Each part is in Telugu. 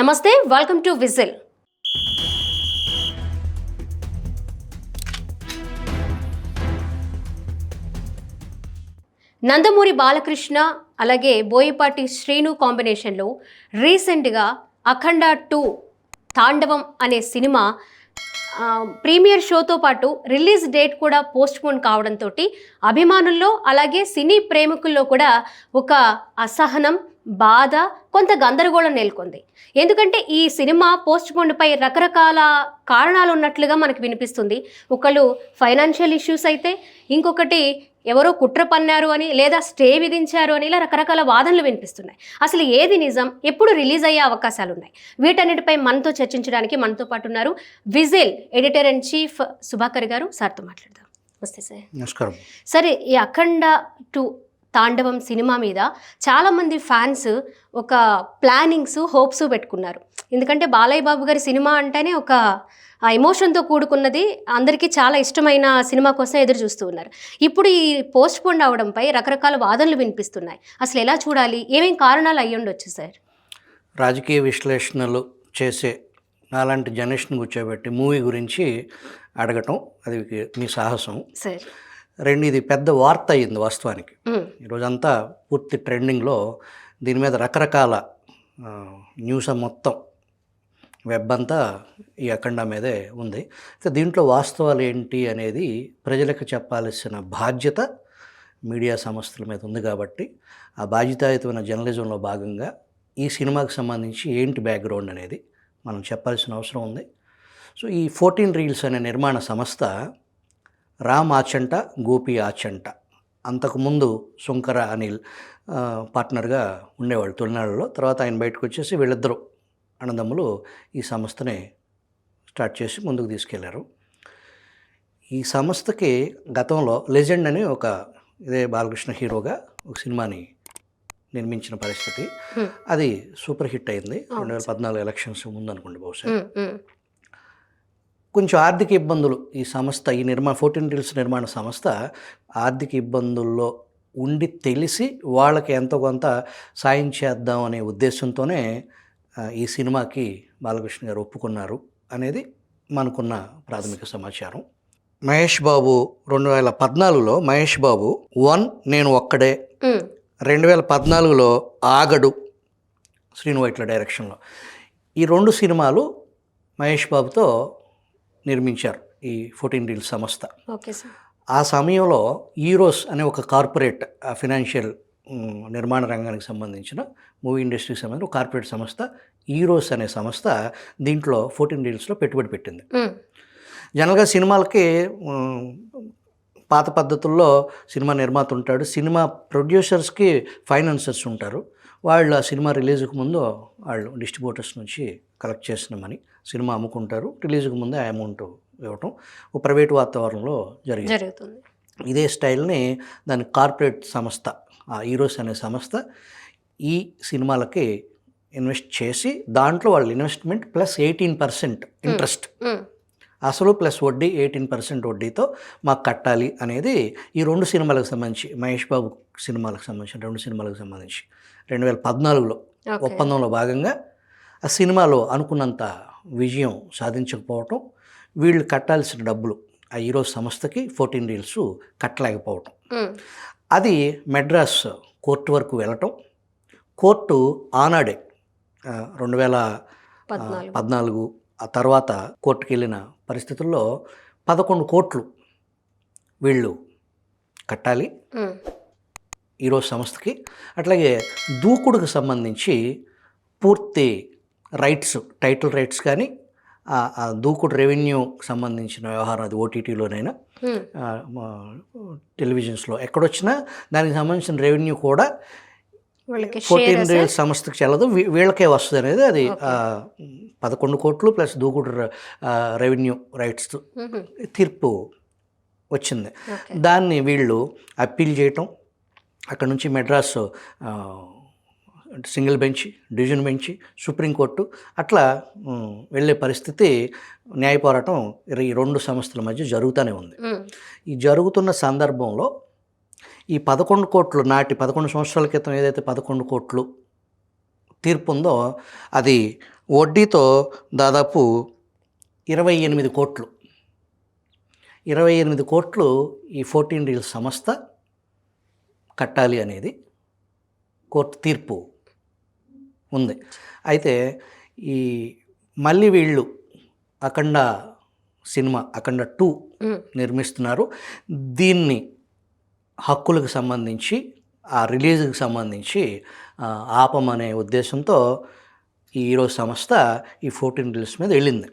నమస్తే, welcome to whistle. Nandamuri Balakrishna అలాగే బోయపాటి శ్రీను కాంబినేషన్లో రీసెంట్గా అఖండ 2 తాండవం అనే సినిమా ప్రీమియర్ షోతో పాటు రిలీజ్ డేట్ కూడా పోస్ట్పోన్ కావడంతో అభిమానుల్లో అలాగే సినీ ప్రేమికుల్లో కూడా ఒక అసహనం, బాధ, కొంత గందరగోళం నెలకొంది. ఎందుకంటే ఈ సినిమా పోస్ట్పోన్పై రకరకాల కారణాలు ఉన్నట్లుగా మనకు వినిపిస్తుంది. ఒకళ్ళు ఫైనాన్షియల్ ఇష్యూస్ అయితే, ఇంకొకటి ఎవరో కుట్ర పన్నారు అని, లేదా స్టే విధించారు అని, ఇలా రకరకాల వాదనలు వినిపిస్తున్నాయి. అసలు ఏది నిజం, ఎప్పుడు రిలీజ్ అయ్యే అవకాశాలు ఉన్నాయి? వీటన్నిటిపై మనతో చర్చించడానికి మనతో పాటు ఉన్నారు whistle editor and chief Subhakar గారు. సార్తో మాట్లాడదాం. నమస్తే సార్. నమస్కారం. సరే, ఈ అఖండ 2 తాండవం సినిమా మీద చాలామంది ఫ్యాన్స్ ఒక ప్లానింగ్స్, హోప్స్ పెట్టుకున్నారు. ఎందుకంటే బాలయ్య బాబు గారి సినిమా అంటేనే ఒక ఆ ఎమోషన్తో కూడుకున్నది, అందరికీ చాలా ఇష్టమైన సినిమా కోసం ఎదురు చూస్తూ ఉన్నారు. ఇప్పుడు ఈ పోస్ట్ పోన్ అవడంపై రకరకాల వాదనలు వినిపిస్తున్నాయి. అసలు ఎలా చూడాలి, ఏమేం కారణాలు అయ్యి ఉండొచ్చు సార్? రాజకీయ విశ్లేషణలు చేసే అలాంటి జర్నలిస్ట్ని కూర్చోబెట్టి మూవీ గురించి అడగటం అది మీ సాహసం. సార్, రెండు, ఇది పెద్ద వార్త అయ్యింది వాస్తవానికి. ఈరోజంతా పూర్తి ట్రెండింగ్లో దీని మీద రకరకాల న్యూస్ మొత్తం వెబ్ అంతా ఈ అఖండ మీదే ఉంది. అయితే దీంట్లో వాస్తవాలు ఏంటి అనేది ప్రజలకు చెప్పాల్సిన బాధ్యత మీడియా సంస్థల మీద ఉంది. కాబట్టి ఆ బాధ్యతాయుతమైన జర్నలిజంలో భాగంగా ఈ సినిమాకి సంబంధించి ఏంటి బ్యాక్గ్రౌండ్ అనేది మనం చెప్పాల్సిన అవసరం ఉంది. సో ఈ 14 రీల్స్ అనే నిర్మాణ సంస్థ రామ్ ఆచంట, గోపి ఆచంట, అంతకుముందు శుంకర అనిల్ పార్ట్నర్గా ఉండేవాళ్ళు తొలినాళ్ళలో. తర్వాత ఆయన బయటకు వచ్చేసి వీళ్ళిద్దరూ అన్నదమ్ములు ఈ సంస్థని స్టార్ట్ చేసి ముందుకు తీసుకెళ్లారు. ఈ సంస్థకి గతంలో లెజెండ్ అని ఒక ఇదే బాలకృష్ణ హీరోగా ఒక సినిమాని నిర్మించిన పరిస్థితి. అది సూపర్ హిట్ అయింది 2014 ఎలక్షన్స్ ముందు అనుకోండి బహుశా. కొంచెం ఆర్థిక ఇబ్బందులు ఈ సంస్థ, ఈ 14 రీల్స్ నిర్మాణ సంస్థ ఆర్థిక ఇబ్బందుల్లో ఉండి తెలిసి వాళ్ళకి ఎంతో కొంత సాయం చేద్దాం అనే ఉద్దేశంతోనే ఈ సినిమాకి బాలకృష్ణ గారు ఒప్పుకున్నారు అనేది మనకున్న ప్రాథమిక సమాచారం. మహేష్ బాబు 2014లో మహేష్ బాబు 1 నేను ఒక్కడే, 2014లో ఆగడు శ్రీను వైట్ల డైరెక్షన్లో, ఈ 2 సినిమాలు మహేష్ బాబుతో నిర్మించారు ఈ 14 రీల్స్ సంస్థ. ఆ సమయంలో ఈరోస్ అనే ఒక కార్పొరేట్ ఫినాన్షియల్ నిర్మాణ రంగానికి సంబంధించిన మూవీ ఇండస్ట్రీకి సంబంధించిన ఒక కార్పొరేట్ సంస్థ ఈరోస్ అనే సంస్థ దీంట్లో 14 రీల్స్లో పెట్టుబడి పెట్టింది. జనరల్గా సినిమాలకి పాత పద్ధతుల్లో సినిమా నిర్మాత ఉంటాడు, సినిమా ప్రొడ్యూసర్స్కి ఫైనాన్సర్స్ ఉంటారు. వాళ్ళు ఆ సినిమా రిలీజ్కి ముందు వాళ్ళు డిస్ట్రిబ్యూటర్స్ నుంచి కలెక్ట్ చేసిన మనీ సినిమా అమ్ముకుంటారు, రిలీజ్కి ముందే ఆ అమౌంట్ ఇవ్వటం ఒక ప్రైవేట్ వాతావరణంలో జరుగుతుంది. ఇదే స్టైల్ని దాని కార్పొరేట్ సంస్థ ఈరోస్ అనే సంస్థ ఈ సినిమాలకి ఇన్వెస్ట్ చేసి దాంట్లో వాళ్ళ ఇన్వెస్ట్మెంట్ ప్లస్ 18% ఇంట్రెస్ట్, అసలు ప్లస్ వడ్డీ 18% వడ్డీతో మాకు కట్టాలి అనేది ఈ 2 సినిమాలకు సంబంధించి, మహేష్ బాబు సినిమాలకు సంబంధించిన 2 సినిమాలకు సంబంధించి 2014లో ఒప్పందంలో భాగంగా ఆ సినిమాలో అనుకున్నంత విజయం సాధించకపోవటం, వీళ్ళు కట్టాల్సిన డబ్బులు ఆ ఈరోజు సంస్థకి 14 రీల్స్ కట్టలేకపోవటం, అది మెడ్రాస్ కోర్టు వరకు వెళ్ళటం. కోర్టు ఆనాడే 2014 ఆ తర్వాత కోర్టుకు వెళ్ళిన పరిస్థితుల్లో 11 కోట్లు వీళ్ళు కట్టాలి ఈరోజు సంస్థకి. అట్లాగే దూకుడుకు సంబంధించి పూర్తి రైట్స్, టైటిల్ రైట్స్ కానీ ఆ దూకుడు రెవెన్యూకి సంబంధించిన వ్యవహారం, అది ఓటీటీలోనైనా టెలివిజన్స్లో ఎక్కడొచ్చినా దానికి సంబంధించిన రెవెన్యూ కూడా 14 రీల్స్ సంస్థకి చెల్లదు, వీళ్ళకే వస్తుంది అనేది అది 11 కోట్లు ప్లస్ దూకుడు రెవెన్యూ రైట్స్ తీర్పు వచ్చింది. దాన్ని వీళ్ళు అప్పీల్ చేయటం, అక్కడ నుంచి Madras single bench, division bench, supreme court అట్లా వెళ్ళే పరిస్థితి న్యాయ పోరాటం ఈ 2 సంస్థల మధ్య జరుగుతూనే ఉంది. ఈ జరుగుతున్న సందర్భంలో ఈ 11 కోట్లు నాటి 11 సంవత్సరాల క్రితం ఏదైతే 11 కోట్లు తీర్పు ఉందో అది వడ్డీతో దాదాపు 28 కోట్లు 28 కోట్లు ఈ 14 రీల్స్ సంస్థ కట్టాలి అనేది కోర్టు తీర్పు ఉంది. అయితే ఈ మళ్ళీ వీళ్ళు అఖండ సినిమా అఖండ 2 నిర్మిస్తున్నారు. దీన్ని హక్కులకు సంబంధించి ఆ రిలీజ్కి సంబంధించి ఆపమనే ఉద్దేశంతో ఈ హీరో సంస్థ ఈ 14 రీల్స్ మీద వెళ్ళింది.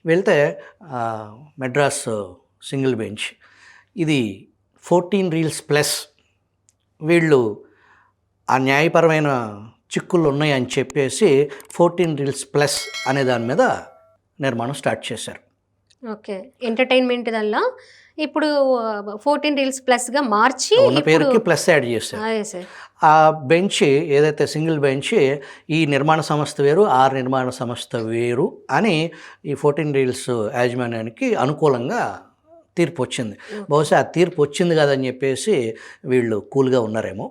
వెళ్తే మెడ్రాస్ సింగిల్ బెంచ్ ఇది 14 రీల్స్ ప్లస్ వీళ్ళు ఆ న్యాయపరమైన చిక్కులు ఉన్నాయని చెప్పేసి 14 రీల్స్ ప్లస్ అనే దాని మీద నిర్మాణం స్టార్ట్ చేశారు. ఓకే, ఎంటర్టైన్మెంట్ వల్ల ఇప్పుడు 14 రీల్స్ ప్లస్గా మార్చి ఉన్న పేరుకి ప్లస్ యాడ్ చేశారు. ఆ బెంచ్ ఏదైతే సింగిల్ బెంచ్ ఈ నిర్మాణ సంస్థ వేరు ఆ నిర్మాణ సంస్థ వేరు అని ఈ 14 రీల్స్ యాజమాన్యానికి అనుకూలంగా తీర్పు వచ్చింది. బహుశా ఆ తీర్పు వచ్చింది కదని చెప్పేసి వీళ్ళు కూల్గా ఉన్నారేమో.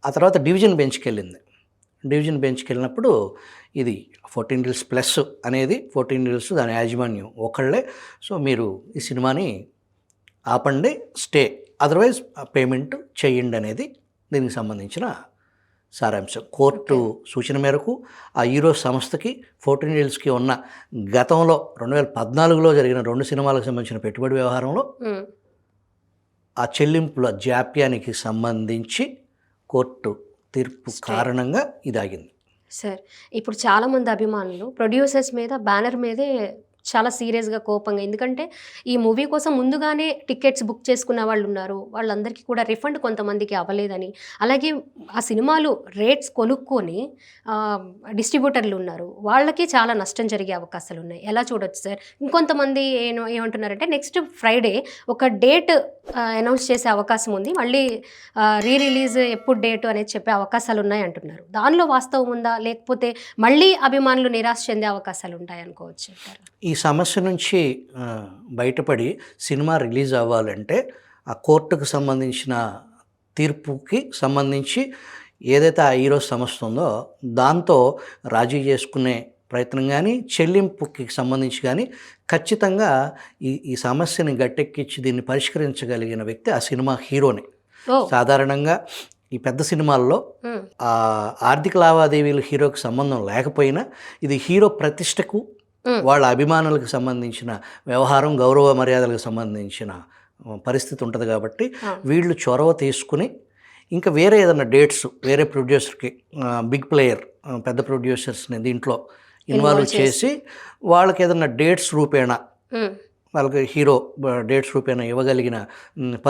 ఆ తర్వాత డివిజన్ బెంచ్కి వెళ్ళింది. డివిజన్ బెంచ్కి వెళ్ళినప్పుడు ఇది 14 రీల్స్ ప్లస్ అనేది 14 రీల్స్ దాని యాజమాన్యం ఒకళ్ళే. సో మీరు ఈ సినిమాని ఆపండి, స్టే, అదర్వైజ్ పేమెంట్ చేయండి అనేది దీనికి సంబంధించిన సారాంశం. కోర్టు సూచన మేరకు ఆ హీరో సంస్థకి 14 రీల్స్కి ఉన్న గతంలో 2014లో జరిగిన 2 సినిమాలకు సంబంధించిన పెట్టుబడి వ్యవహారంలో ఆ చెల్లింపుల జాప్యానికి సంబంధించి కోర్టు తీర్పు కారణంగా ఇది ఆగింది. సార్, ఇప్పుడు చాలామంది అభిమానులు ప్రొడ్యూసర్స్ మీద బ్యానర్ మీదే చాలా సీరియస్గా కోపంగా, ఎందుకంటే ఈ మూవీ కోసం ముందుగానే టికెట్స్ బుక్ చేసుకున్న వాళ్ళు ఉన్నారు, వాళ్ళందరికీ కూడా రిఫండ్ కొంతమందికి అవ్వలేదని, అలాగే ఆ సినిమాలు రేట్స్ కొనుక్కొని డిస్ట్రిబ్యూటర్లు ఉన్నారు, వాళ్ళకి చాలా నష్టం జరిగే అవకాశాలు ఉన్నాయి. ఎలా చూడొచ్చు సార్? ఇంకొంతమంది ఏమంటున్నారంటే నెక్స్ట్ ఫ్రైడే ఒక డేట్ అనౌన్స్ చేసే అవకాశం ఉంది, మళ్ళీ రిలీజ్ ఎప్పుడు డేట్ అనేది చెప్పే అవకాశాలు ఉన్నాయి అంటున్నారు. దానిలో వాస్తవం ఉందా, లేకపోతే మళ్ళీ అభిమానులు నిరాశ చెందే అవకాశాలు ఉంటాయి అనుకోవచ్చు? ఈ సమస్య నుంచి బయటపడి సినిమా రిలీజ్ అవ్వాలంటే ఆ కోర్టుకు సంబంధించిన తీర్పుకి సంబంధించి ఏదైతే ఆ హీరో సంస్థ ఉందో దాంతో రాజీ చేసుకునే ప్రయత్నం కానీ చెల్లింపుకి సంబంధించి కానీ ఖచ్చితంగా ఈ సమస్యని గట్టెక్కించి దీన్ని పరిష్కరించగలిగిన వ్యక్తి ఆ సినిమా హీరోని. సాధారణంగా ఈ పెద్ద సినిమాల్లో ఆర్థిక లావాదేవీలు హీరోకి సంబంధం లేకపోయినా ఇది హీరో ప్రతిష్టకు వాళ్ళ అభిమానులకు సంబంధించిన వ్యవహారం, గౌరవ మర్యాదలకు సంబంధించిన పరిస్థితి ఉంటుంది. కాబట్టి వీళ్ళు చొరవ తీసుకుని ఇంకా వేరే ఏదైనా డేట్స్ వేరే ప్రొడ్యూసర్కి బిగ్ ప్లేయర్ పెద్ద ప్రొడ్యూసర్స్ని దీంట్లో ఇన్వాల్వ్ చేసి వాళ్ళకి ఏదైనా డేట్స్ రూపేణా వాళ్ళకి హీరో డేట్స్ రూపేణా ఇవ్వగలిగిన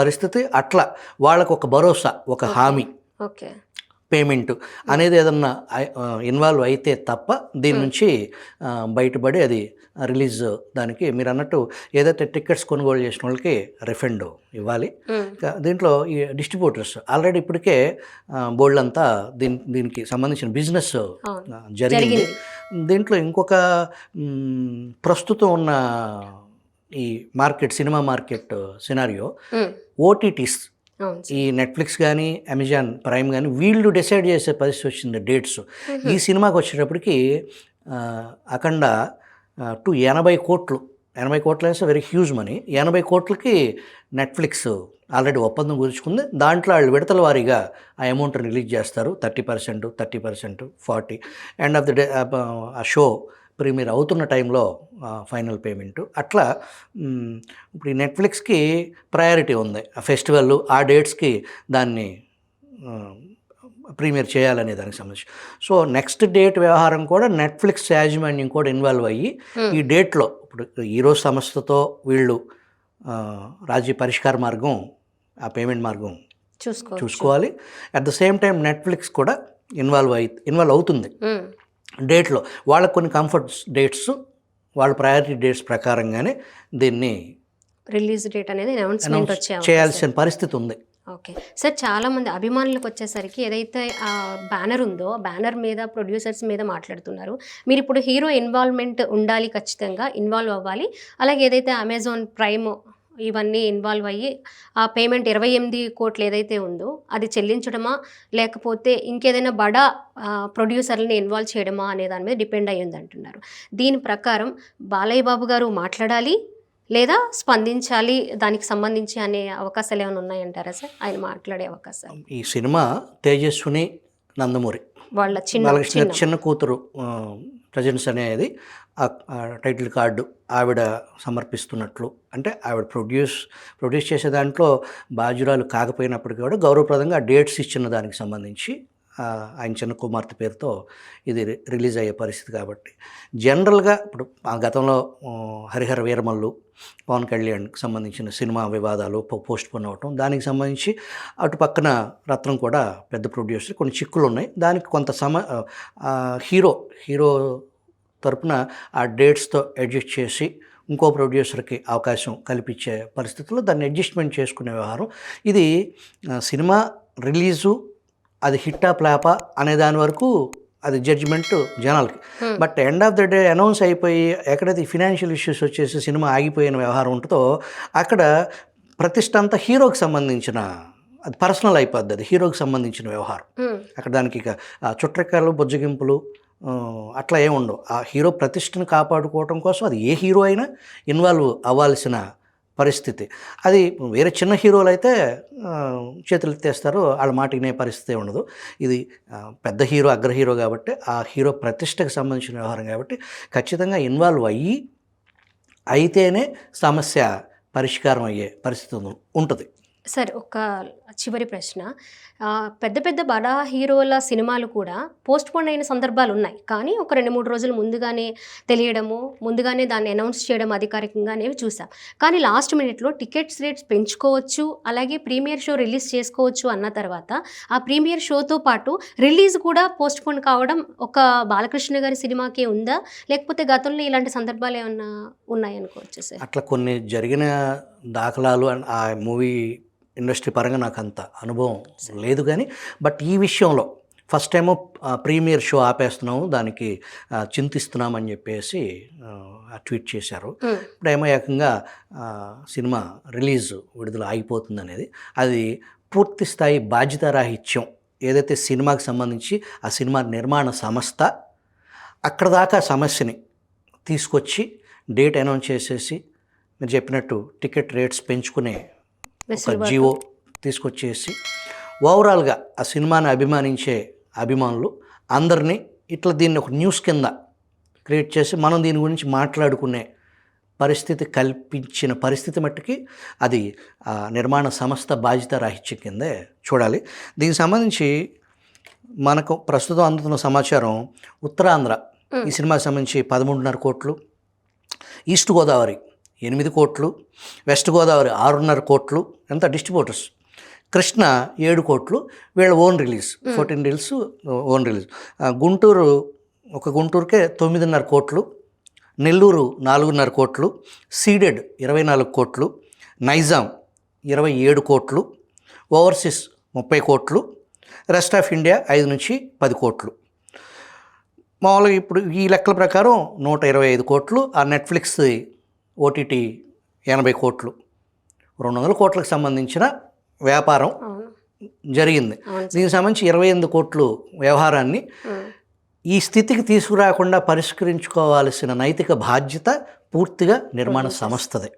పరిస్థితి, అట్లా వాళ్ళకు ఒక భరోసా, ఒక హామీ, పేమెంట్ అనేది ఏదన్నా ఇన్వాల్వ్ అయితే తప్ప దీని నుంచి బయటపడి అది రిలీజ్ దానికి మీరు అన్నట్టు ఏదైతే టికెట్స్ కొనుగోలు చేసిన వాళ్ళకి రిఫండ్ ఇవ్వాలి. దీంట్లో ఈ డిస్ట్రిబ్యూటర్స్ ఆల్రెడీ ఇప్పటికే బోల్డ్ అంతా దీనికి సంబంధించిన బిజినెస్ జరిగింది. దీంట్లో ఇంకొక ప్రస్తుతం ఉన్న ఈ market, cinema market scenario OTTs, ఈ నెట్ఫ్లిక్స్ కానీ అమెజాన్ ప్రైమ్ కానీ వీళ్ళు డిసైడ్ చేసే పరిస్థితి వచ్చింది డేట్స్. ఈ సినిమాకి వచ్చేటప్పటికి అఖండ 80 కోట్లు అయితే వెరీ హ్యూజ్ మనీ. 80 కోట్లకి నెట్ఫ్లిక్స్ ఆల్రెడీ ఒప్పందం కుదుర్చుకుంది. దాంట్లో వాళ్ళు విడతల వారీగా ఆ అమౌంట్ రిలీజ్ చేస్తారు. 30%, 40%, ఎండ్ ఆఫ్ ది డే ఆ షో ప్రీమియర్ అవుతున్న టైంలో ఫైనల్ పేమెంటు. అట్లా ఇప్పుడు ఈ నెట్ఫ్లిక్స్కి ప్రయారిటీ ఉంది. ఆ ఫెస్టివల్ ఆ డేట్స్కి దాన్ని ప్రీమియర్ చేయాలనే దానికి సంబంధించి. సో నెక్స్ట్ డేట్ వ్యవహారం కూడా నెట్ఫ్లిక్స్ యాజమాన్యం కూడా ఇన్వాల్వ్ అయ్యి ఈ డేట్లో ఇప్పుడు హీరో సంస్థతో వీళ్ళు రాజీ పరిష్కార మార్గం, ఆ పేమెంట్ మార్గం చూసుకోవాలి. At the same time Netflix కూడా ఇన్వాల్వ్ అవుతుంది డేట్లో. వాళ్ళకు కొన్ని కంఫర్ట్ డేట్స్, వాళ్ళ ప్రయారిటీ డేట్స్ ప్రకారంగానే దీన్ని రిలీజ్ డేట్ అనేది అనౌన్స్మెంట్ చేయాల్సిన పరిస్థితి ఉంది. ఓకే సార్, చాలామంది అభిమానులకు వచ్చేసరికి ఏదైతే ఆ బ్యానర్ ఉందో బ్యానర్ మీద ప్రొడ్యూసర్స్ మీద మాట్లాడుతున్నారు. మీరు ఇప్పుడు హీరో ఇన్వాల్వ్మెంట్ ఉండాలి, ఖచ్చితంగా ఇన్వాల్వ్ అవ్వాలి. అలాగే ఏదైతే అమెజాన్ ప్రైమ్ ఇవన్నీ ఇన్వాల్వ్ అయ్యి ఆ పేమెంట్ 28 కోట్లు ఏదైతే ఉందో అది చెల్లించడమా లేకపోతే ఇంకేదైనా బడా ప్రొడ్యూసర్లని ఇన్వాల్వ్ చేయడమా అనే దాని మీద డిపెండ్ అయ్యి ఉంది అంటున్నారు. దీని ప్రకారం బాలయ్య బాబు గారు మాట్లాడాలి లేదా స్పందించాలి దానికి సంబంధించి అనే అవకాశాలు ఏమైనా ఉన్నాయంటారా సార్? ఆయన మాట్లాడే అవకాశాలు. ఈ సినిమా తేజస్విని నందమూరి వాళ్ళ చిన్న కూతురు ప్రజెన్స్ అనేది ఆ టైటిల్ కార్డు ఆవిడ సమర్పిస్తున్నట్లు, అంటే ఆవిడ ప్రొడ్యూస్ చేసే దాంట్లో బాధ్యురాలు కాకపోయినప్పటికీ కూడా గౌరవప్రదంగా డేట్స్ ఇచ్చిన దానికి సంబంధించి ఆయన చిన్న కుమార్తె పేరుతో ఇది రిలీజ్ అయ్యే పరిస్థితి. కాబట్టి జనరల్గా ఇప్పుడు ఆ గతంలో హరిహర వీరమల్లు, పవన్ కళ్యాణ్కి సంబంధించిన సినిమా వివాదాలు పోస్ట్ పోన్ అవ్వటం, దానికి సంబంధించి అటు పక్కన రత్నం కూడా పెద్ద ప్రొడ్యూసర్, కొన్ని చిక్కులు ఉన్నాయి. దానికి కొంత హీరో తరపున ఆ డేట్స్తో అడ్జస్ట్ చేసి ఇంకో ప్రొడ్యూసర్కి అవకాశం కల్పించే పరిస్థితుల్లో దాన్ని అడ్జస్ట్మెంట్ చేసుకునే వ్యవహారం ఇది. సినిమా రిలీజు అది హిట్టా ప్లాపా అనే దాని వరకు అది జడ్జిమెంట్ జనాలకి. But end of the day announce అయిపోయి ఎక్కడైతే ఫినాన్షియల్ ఇష్యూస్ వచ్చేసి సినిమా ఆగిపోయిన వ్యవహారం ఉంటుందో అక్కడ ప్రతిష్ట అంతా హీరోకి సంబంధించిన, అది పర్సనల్ అయిపోద్ది, అది హీరోకి సంబంధించిన వ్యవహారం. అక్కడ దానికి ఇక చుట్టరెక్కలు బొజ్జగింపులు అట్లా ఏమి ఉండవు. ఆ హీరో ప్రతిష్టను కాపాడుకోవటం కోసం అది ఏ హీరో అయినా ఇన్వాల్వ్ అవ్వాల్సిన పరిస్థితి. అది వేరే చిన్న హీరోలు అయితే చేతులు ఎత్తేస్తారు, వాళ్ళ మాట వినే పరిస్థితి ఉండదు. ఇది పెద్ద హీరో, అగ్ర హీరో కాబట్టి ఆ హీరో ప్రతిష్టకు సంబంధించిన వ్యవహారం కాబట్టి ఖచ్చితంగా ఇన్వాల్వ్ అయితేనే సమస్య పరిష్కారం అయ్యే పరిస్థితి ఉంటుంది. సార్, ఒక చివరి ప్రశ్న. పెద్ద బడా హీరోల సినిమాలు కూడా పోస్ట్ పోన్ అయిన సందర్భాలు ఉన్నాయి, కానీ ఒక 2-3 రోజులు ముందుగానే తెలియడము, ముందుగానే దాన్ని అనౌన్స్ చేయడం అధికారికంగా అనేవి చూసాం. కానీ లాస్ట్ మినిట్లో టికెట్స్ రేట్స్ పెంచుకోవచ్చు, అలాగే ప్రీమియర్ షో రిలీజ్ చేసుకోవచ్చు అన్న తర్వాత ఆ ప్రీమియర్ షోతో పాటు రిలీజ్ కూడా పోస్ట్ పోన్ కావడం ఒక బాలకృష్ణ గారి సినిమాకే ఉందా, లేకపోతే గతంలో ఇలాంటి సందర్భాలు ఏమన్నా ఉన్నాయనుకోవచ్చు సార్? అట్లా కొన్ని జరిగిన దాఖలాలు ఆ మూవీ ఇండస్ట్రీ పరంగా నాకు అంత అనుభవం లేదు. కానీ బట్ ఈ విషయంలో ఫస్ట్ టైము ప్రీమియర్ షో ఆపేస్తున్నాము, దానికి చింతిస్తున్నామని చెప్పేసి ట్వీట్ చేశారు. ఇప్పుడు ఏమో ఏకంగా సినిమా రిలీజ్ విడుదల ఆగిపోతుంది అనేది, అది పూర్తి స్థాయి బాధ్యతారాహిత్యం. ఏదైతే సినిమాకి సంబంధించి ఆ సినిమా నిర్మాణ సంస్థ అక్కడ దాకా సమస్యని తీసుకొచ్చి డేట్ అనౌన్స్ చేసేసి మీరు చెప్పినట్టు టికెట్ రేట్స్ పెంచుకునే ఒక జీవో తీసుకొచ్చేసి ఓవరాల్గా ఆ సినిమాని అభిమానించే అభిమానులు అందరినీ ఇట్లా దీన్ని ఒక న్యూస్ కింద క్రియేట్ చేసి మనం దీని గురించి మాట్లాడుకునే పరిస్థితి కల్పించిన పరిస్థితి మట్టుకి అది నిర్మాణ సంస్థ బాధ్యత రాహిత్యం కిందే చూడాలి. దీనికి సంబంధించి మనకు ప్రస్తుతం అందుతున్న సమాచారం, ఉత్తరాంధ్ర ఈ సినిమాకి సంబంధించి 13.5 కోట్లు, ఈస్ట్ గోదావరి 8 కోట్లు, వెస్ట్ గోదావరి 6.5 కోట్లు, ఎంత డిస్ట్రిబ్యూటర్స్, కృష్ణ 7 కోట్లు, వీళ్ళ own release 14 Reels own release. గుంటూరుకే 9.5 కోట్లు, నెల్లూరు 4.5 కోట్లు, సీడెడ్ 24 కోట్లు, నైజాం 27 కోట్లు, ఓవర్సీస్ 30 కోట్లు, రెస్ట్ ఆఫ్ ఇండియా 5 నుంచి 10 కోట్లు. మామూలుగా ఇప్పుడు ఈ లెక్కల ప్రకారం 125 కోట్లు. ఆ నెట్ఫ్లిక్స్ ఓటీటీ 80 కోట్లు, 200 కోట్లకు సంబంధించిన వ్యాపారం జరిగింది. దీనికి సంబంధించి 28 కోట్లు వ్యవహారాన్ని ఈ స్థితికి తీసుకురాకుండా పరిష్కరించుకోవాల్సిన నైతిక బాధ్యత పూర్తిగా నిర్మాణ సంస్థదే.